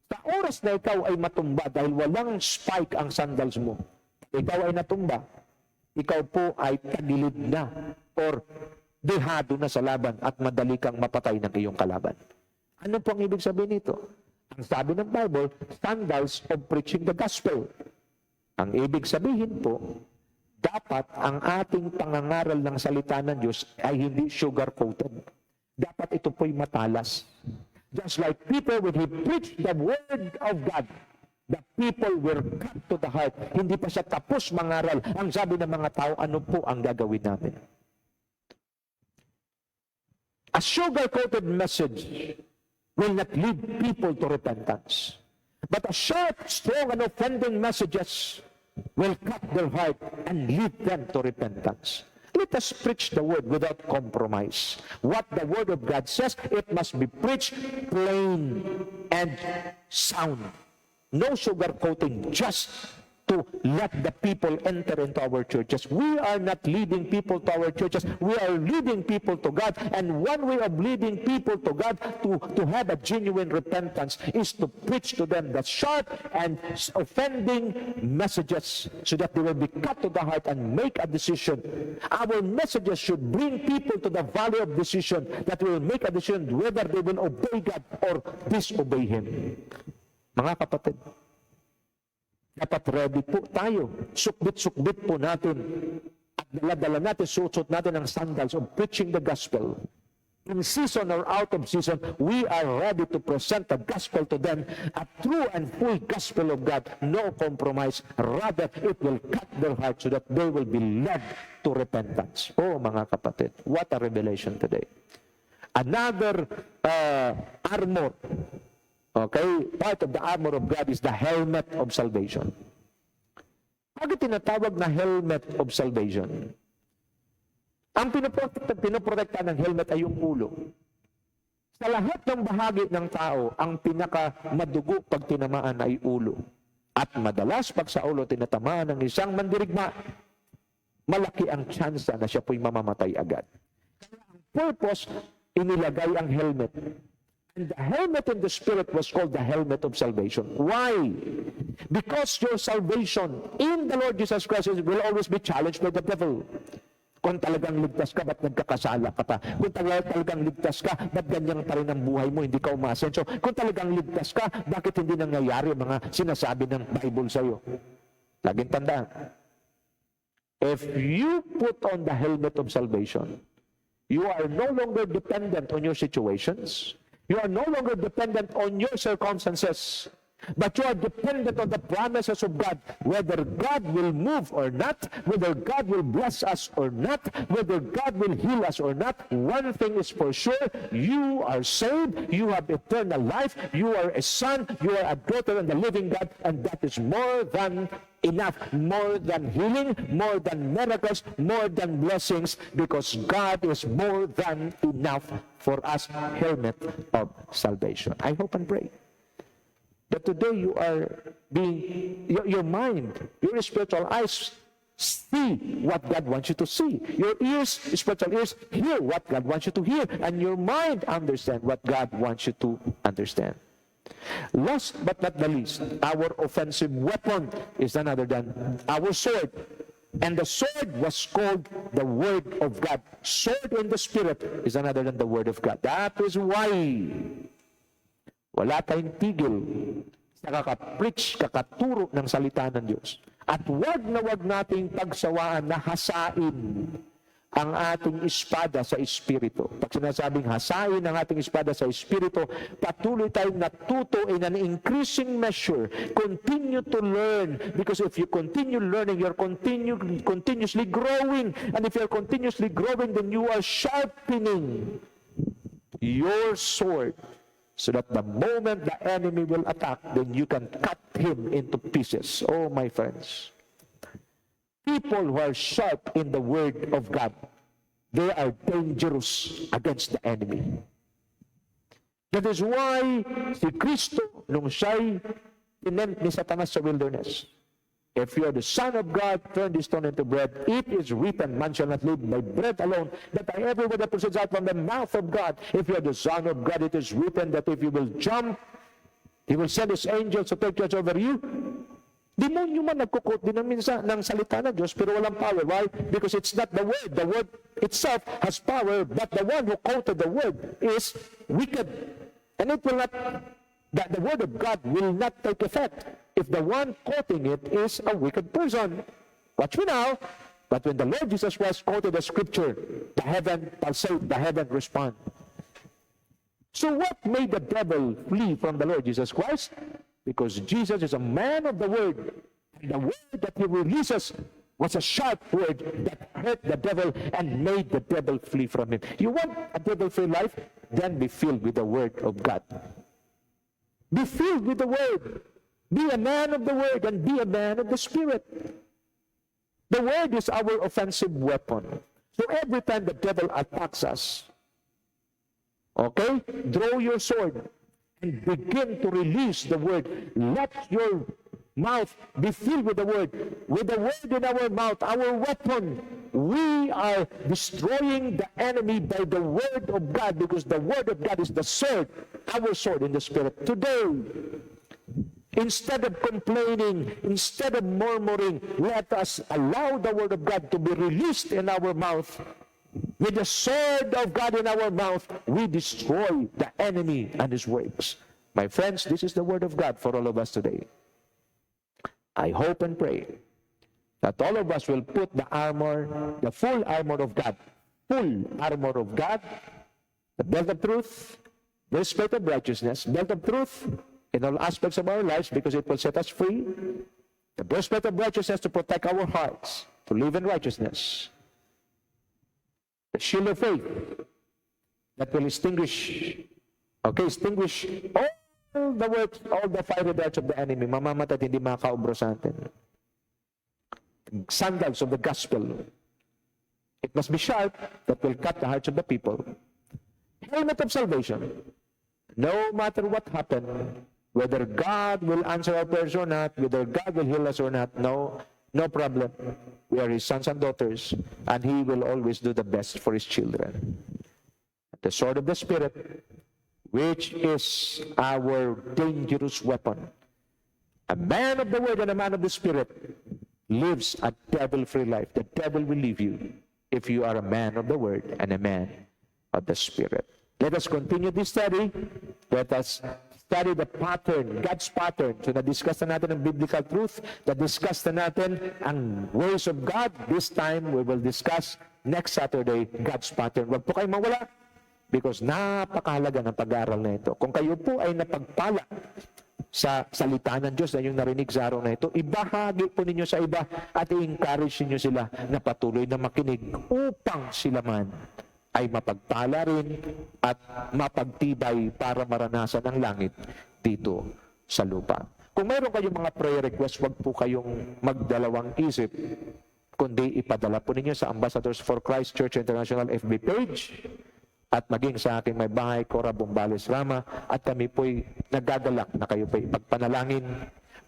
Sa oras na ikaw ay matumba dahil walang spike ang sandals mo, ikaw ay natumba, ikaw po ay tagilid na or dehado na sa laban at madali kang mapatay ng iyong kalaban. Ano po ang ibig sabihin nito? Ang sabi ng Bible, sandals of preaching the gospel. Ang ibig sabihin po, dapat ang ating pangangaral ng salita ng Diyos ay hindi sugar-coated. Dapat ito po'y matalas. Just like Peter, when he preached the word of God, the people were cut to the heart. Hindi pa siya tapos mangaral. Ang sabi ng mga tao, ano po ang gagawin namin? A sugar-coated message will not lead people to repentance. But a sharp, strong, and offending messages will cut their heart and lead them to repentance. Let us preach the word without compromise. What the word of God says, it must be preached plain and sound. No sugarcoating, just to let the people enter into our churches. We are not leading people to our churches. We are leading people to God. And one way of leading people to God to have a genuine repentance is to preach to them the sharp and offending messages so that they will be cut to the heart and make a decision. Our messages should bring people to the valley of decision, that will make a decision whether they will obey God or disobey Him. Mga kapatid, dapat ready po tayo. Sukbit-sukbit po natin at dala-dala natin, suot natin ang sandals of preaching the gospel. In season or out of season, we are ready to present the gospel to them, a true and full gospel of God, no compromise. Rather, it will cut their heart so that they will be led to repentance. Oh, mga kapatid, what a revelation today. Another armor. Okay, part of the armor of God is the helmet of salvation. Bakit tinatawag na helmet of salvation? Ang pinoprotekta ng helmet ay yung ulo. Sa lahat ng bahagi ng tao, ang pinakamadugo pag tinamaan ay ulo. At madalas pag sa ulo tinatamaan ng isang mandirigma, malaki ang tsansa na siya po'y mamamatay agad. Kaya ang purpose, inilagay ang helmet. And the helmet in the Spirit was called the helmet of salvation. Why? Because your salvation in the Lord Jesus Christ will always be challenged by the devil. Kung talagang ligtas ka, ba't nagkakasala ka pa? Kung talagang ligtas ka, ba't ganyan pa rin ang buhay mo, hindi ka umasenso? Kung talagang ligtas ka, bakit hindi nangyayari ang mga sinasabi ng Bible sa'yo? Laging tandaan, if you put on the helmet of salvation, you are no longer dependent on your situations. You are no longer dependent on your circumstances. But you are dependent on the promises of God, whether God will move or not, whether God will bless us or not, whether God will heal us or not. One thing is for sure, you are saved, you have eternal life, you are a son, you are a daughter of the living God, and that is more than enough, more than healing, more than miracles, more than blessings, because God is more than enough for us. Helmet of salvation. I hope and pray that today you are being, your mind, your spiritual eyes see what God wants you to see. Your ears, spiritual ears, hear what God wants you to hear. And your mind understand what God wants you to understand. Last but not the least, our offensive weapon is none other than our sword. And the sword was called the Word of God. Sword in the Spirit is none other than the Word of God. That is why wala tayong tigil sa kakapreach, kakaturo ng salita ng Diyos. At wag na wag nating pagsawaan na hasain ang ating espada sa Espiritu. Pag sinasabing hasain ang ating espada sa Espiritu, patuloy tayong natuto in an increasing measure. Continue to learn. Because if you continue learning, you're continuously growing. And if you're continuously growing, then you are sharpening your sword, so that the moment the enemy will attack, then you can cut him into pieces. Oh, my friends. People who are sharp in the Word of God, they are dangerous against the enemy. That is why si Kristo, nung siya'y tinent ni Satanas sa wilderness, if you are the Son of God, turn this stone into bread. It is written, man shall not live by bread alone, but by every word that proceeds out from the mouth of God. If you are the Son of God, it is written that if you will jump, He will send His angels to take charge over you. Demonyo man nagkukot din minsan ng salita ng Diyos, pero walang power. Why? Because it's not the Word. The Word itself has power, but the one who quoted the Word is wicked. And it will not, the Word of God will not take effect if the one quoting it is a wicked person. Watch me now. But when the Lord Jesus Christ quoted the scripture, the heaven pulsate, the heaven respond. So what made the devil flee from the Lord Jesus Christ? Because Jesus is a man of the Word. And the word that He releases was a sharp word that hurt the devil and made the devil flee from him. You want a devil-free life? Then be filled with the Word of God. Be filled with the Word. Be a man of the Word and be a man of the Spirit. The Word is our offensive weapon. So every time the devil attacks us, okay, draw your sword and begin to release the Word. Let your mouth be filled with the Word. With the Word in our mouth, our weapon, we are destroying the enemy by the Word of God, because the Word of God is the sword, our sword in the Spirit. Today, instead of complaining, instead of murmuring, let us allow the Word of God to be released in our mouth. With the sword of God in our mouth, we destroy the enemy and his works. My friends, this is the Word of God for all of us today. I hope and pray that all of us will put the armor, the full armor of God, the belt of truth, the breastplate of righteousness, belt of truth, in all aspects of our lives, because it will set us free. The breastplate of righteousness to protect our hearts, to live in righteousness. The shield of faith that will extinguish all the works, all the fiery darts of the enemy. Mamamatay at hindi makakaubro sa atin. Sandals of the gospel. It must be sharp, that will cut the hearts of the people. Helmet of salvation. No matter what happened, whether God will answer our prayers or not, whether God will heal us or not, no problem. We are His sons and daughters, and He will always do the best for His children. The sword of the Spirit, which is our dangerous weapon. A man of the Word and a man of the Spirit lives a devil-free life. The devil will leave you. if you are a man of the Word and a man of the Spirit. Let us continue this study. Let us study the pattern, God's pattern. So na-discuss na natin ang biblical truth, na-discuss na natin ang ways of God. This time, we will discuss next Saturday, God's pattern. Huwag po kayong mawala because napakahalaga ng pag-aaral na ito. Kung kayo po ay napagpala sa salita ng Diyos na yung narinig sa araw na ito, ibahagi po ninyo sa iba at i-encourage ninyo sila na patuloy na makinig upang sila man ay mapagpala rin at mapagtibay para maranasan ang langit dito sa lupa. Kung mayroon kayong mga prayer request, huwag po kayong magdalawang isip, kundi ipadala po ninyo sa Ambassadors for Christ Church International FB page at maging sa aking may bahay, Cora Bombales Rama, at kami po'y nagagalak na kayo po'y ipagpanalangin.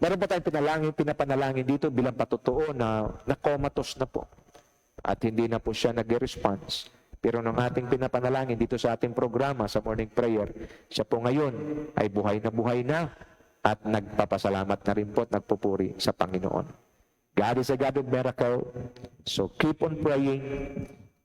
Meron pa tayong pinapanalangin dito bilang patotoo na comatose na po at hindi na po siya nag-response. Pero nung ating pinapanalangin dito sa ating programa sa morning prayer, siya po ngayon ay buhay na at nagpapasalamat na rin po at nagpupuri sa Panginoon. God is a God of miracle. So keep on praying.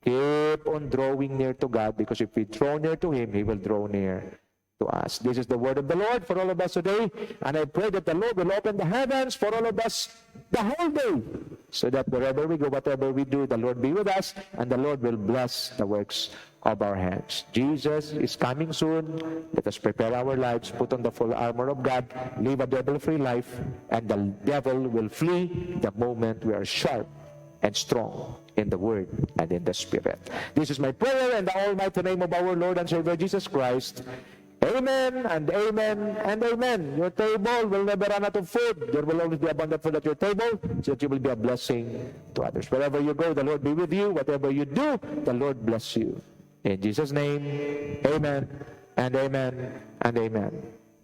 Keep on drawing near to God because if we draw near to Him, He will draw near to us. This is the word of the Lord for all of us today. And I pray that the Lord will open the heavens for all of us the whole day, so that wherever we go, whatever we do, the Lord be with us, and the Lord will bless the works of our hands. Jesus is coming soon. Let us prepare our lives, put on the full armor of God, live a devil-free life, and the devil will flee the moment we are sharp and strong in the Word and in the Spirit. This is my prayer in the almighty name of our Lord and Savior Jesus Christ. Amen and amen and amen. Your table will never run out of food. There will always be abundant food at your table, so that you will be a blessing to others. Wherever you go, the Lord be with you. Whatever you do, the Lord bless you. In Jesus' name, amen and amen and amen.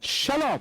Shalom.